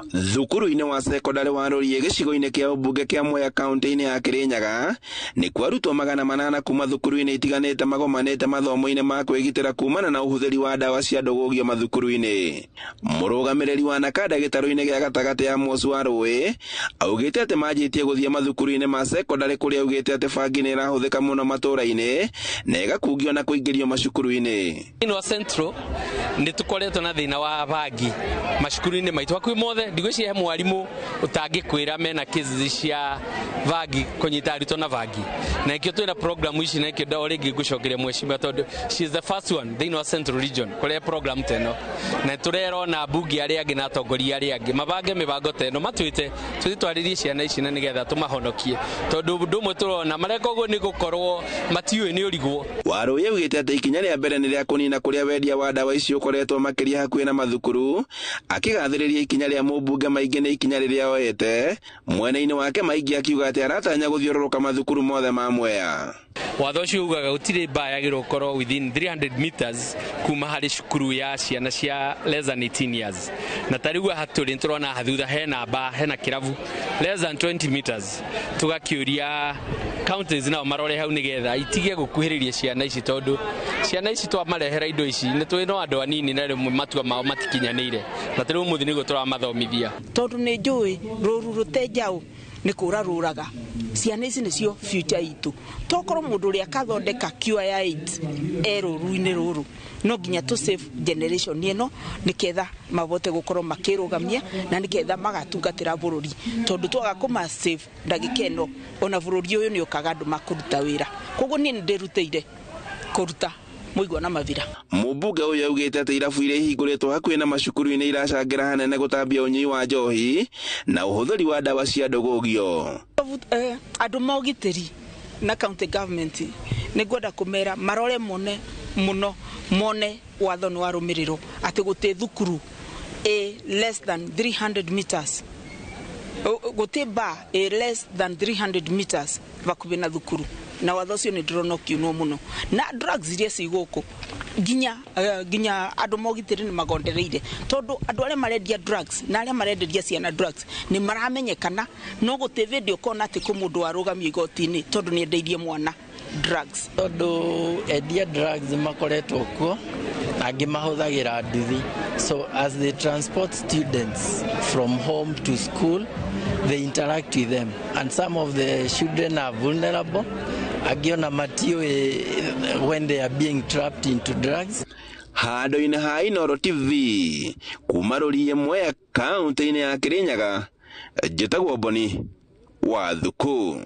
Thukuru-inĩ wa sekondari wa Kũrorio gĩcigo-inĩ kĩa ũmbunge kĩa Mwea kaunti-inĩ ya Kirinyaga nĩ kwa arutwo 800 kuma thukuru-inĩ itiganĩte magomanĩte mathomo-inĩ ma kwĩgitĩra kumana na ũhũthĩri wa ndawa cia ndũgũgio mathukuru-inĩ. Mũrũgamĩrĩri wa nakada gĩtarũ-inĩ gĩa gatagatĩ ya Mwoci wa Rũĩ augĩte atĩ manjĩtie gũthiĩ mathukuru-inĩ ma sekondari kũrĩa augĩte atĩ bangi nĩ irahũthĩka mũno matũũra-inĩ na ĩgakungio na kũingĩrio macukuru-inĩ. Ino Central nĩ tũkoretwo na thĩna wa bangi macukuru-inĩ maitũ hakuhĩ mothe ndigwĩciria he mwarimũ ũtangĩkwĩra mena cases cia bangi kũnyita arutwo na bangi na ikio twĩna program ici na ikio ndawa rĩngĩ ngũcokeria mweciria tondũ she is the first one thĩinĩ wa Central Region kũrĩa program teno na tũrerwo na bunge arĩa angĩ na atongoria arĩa angĩ mabange mĩbango teno matwĩte tũtwarĩrie ciana ici na nĩgetha tũmahonokie tondũ ũndũ ũmwe tũrona mareka ũguo nĩ gũkorwo matiũĩ nĩ ũrigwo. Warũĩ augĩte atĩ ikinya rĩa mbere nĩ rĩa kũnina kũrĩa wendia wa ndawa icio ũkoretwo makĩria hakuhĩ na mathukuru akĩgathĩrĩria ikinya rĩa mũmbunge maingĩ nĩ ikinya rĩrĩa oete mwena-inĩ wake maingĩ akiuga atĩ aratanya gũthiũrũrũka mathukuru mothe ma Mwea. Watho ũcio ugaga gũtirĩ mbaa yagĩrĩirwo gũkorwo within 300 meters kuma harĩ cukuru ya ciana cia less than 18 years na tarĩu aha tũrĩ nĩtũrona hathutha hena mbaa hena kĩrabu less than 20 meters tũgakĩũria counties nao marore hau nĩgetha itige gũkuhĩrĩria ciana ici tondũ ciana ici twamarehera indo ici nĩ twĩ no andũ anini na rĩmwe matua mao matikinyanĩire na tarĩu mũthĩ nĩguo tũramathomithia tondũ nĩ njũĩ rũru rũtenjaũ nĩ kũra rũraga ciana ici nĩcio future itũ tokorwo mũndũ ũrĩa akathondeka cure ya AIDS rũru-inĩ rũrũ no nginya tũ save generation ĩno nĩketha mabote gũkorwo makĩrũgamia na nĩketha magatungatĩra bũrũri tondũ twaga kũma save ndagĩka ĩno ona bũrũri ũyũ nĩ ũkaga andũ makũruta wĩra koguo niĩ nĩ ndĩrutĩire kũruta mũigua na mavira. Mũmbunge ũyũ augĩte atĩ irabu iria ihingũrĩtwo hakuhĩ na macukuru-inĩ iracangĩra hanene gũtambia ũnyui wa njohi na ũhũthĩri wa ndawa cia ndũgũgio. Andũ mogitĩri na county government nĩ ngwenda kũmera marore mũno mone watho nĩ warũmĩrĩrwo atĩ gũtĩ thukuru less than 300 meters gũtĩ bar less than 300 meters vakuhĩ na thukuru na watho ũcio nĩ ndĩrona ũkiunwo mũno na drugs iria ci gũkũ nginya andũ mogitĩri nĩ magondereire tondũ andũ arĩa marendia drugs na arĩa marenderia ciana drugs nĩ maramenyekana no gũtĩ video kona atĩ kũ mũndũ warũgamio igoti-inĩ tondũ nĩ endeirie mwana drugs tondũ endia drugs makoretwo kuo angĩ mahũthagĩra nduthi so as they transport students from home to school they interact with them and some of the children are vulnerable agiona matiũĩ when they are being trapped into drugs. Handũ-inĩ ha Inooro TV kuma Kũrorio Mwea kaunti-inĩ ya Kirinyaga njĩtagwo Boni wa Thuku.